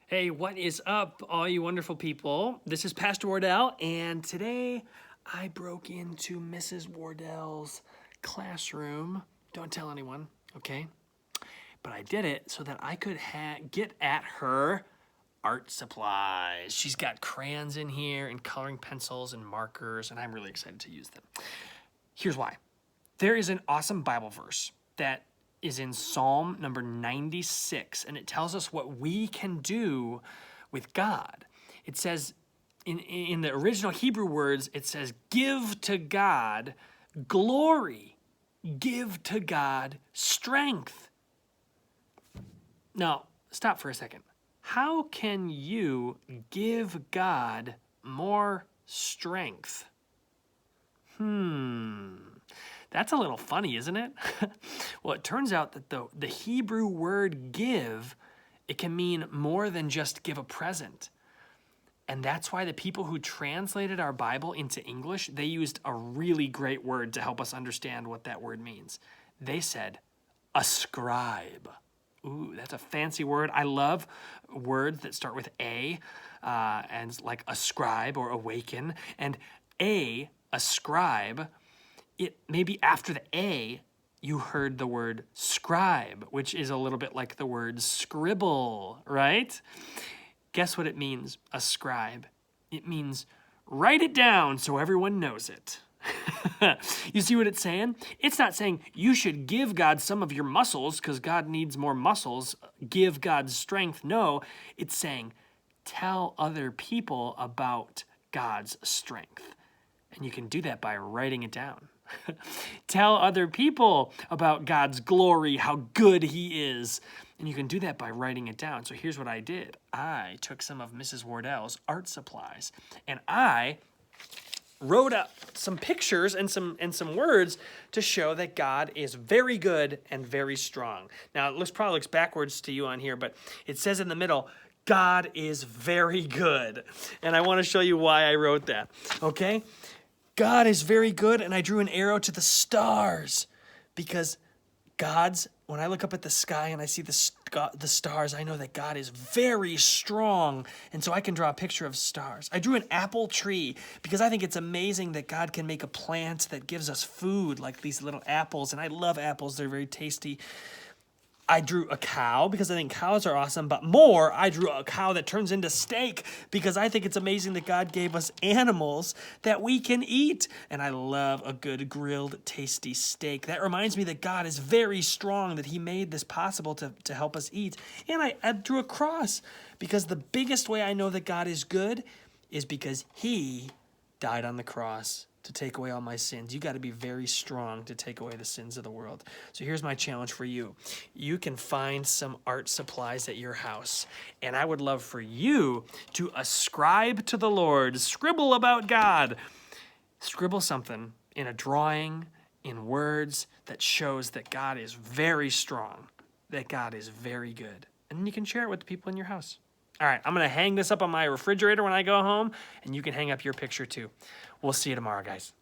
Hey, what is up, all you wonderful people? This is Pastor Wardell, and today I broke into Mrs. Wardell's classroom. Don't tell anyone, okay? But I did it so that I could get at her art supplies. She's got crayons in here and coloring pencils and markers, and I'm really excited to use them. Here's why. There is an awesome Bible verse that is in Psalm number 96, and it tells us what we can do with God. It says, in the original Hebrew words, it says, give to God glory, give to God strength. Now, stop for a second. How can you give God more strength? That's a little funny, isn't it? Well, it turns out that the Hebrew word give, it can mean more than just give a present. And that's why the people who translated our Bible into English, they used a really great word to help us understand what that word means. They said, ascribe. Ooh, that's a fancy word. I love words that start with A, and like ascribe or awaken. And ascribe, it maybe after the A, you heard the word scribe, which is a little bit like the word scribble, right? Guess what it means, ascribe? It means write it down so everyone knows it. You see what it's saying? It's not saying you should give God some of your muscles because God needs more muscles. Give God strength. No, it's saying tell other people about God's strength. And you can do that by writing it down. Tell other people about God's glory, how good he is. And you can do that by writing it down. So here's what I did. I took some of Mrs. Wardell's art supplies and I wrote up some pictures and some words to show that God is very good and very strong. Now, it probably looks backwards to you on here, but it says in the middle, God is very good. And I want to show you why I wrote that, okay? God is very good, and I drew an arrow to the stars because when I look up at the sky and I see the stars, I know that God is very strong, and so I can draw a picture of stars. I drew an apple tree because I think it's amazing that God can make a plant that gives us food, like these little apples, and I love apples. They're very tasty. I drew a cow because I think cows are awesome, but more, I drew a cow that turns into steak because I think it's amazing that God gave us animals that we can eat. And I love a good grilled, tasty steak. That reminds me that God is very strong, that he made this possible to help us eat. And I drew a cross because the biggest way I know that God is good is because he died on the cross to take away all my sins. You got to be very strong to take away the sins of the world. So here's my challenge for you. You can find some art supplies at your house, and I would love for you to ascribe to the Lord, scribble about God. Scribble something in a drawing, in words that shows that God is very strong, that God is very good. And then you can share it with the people in your house. All right, I'm going to hang this up on my refrigerator when I go home, and you can hang up your picture too. We'll see you tomorrow, guys.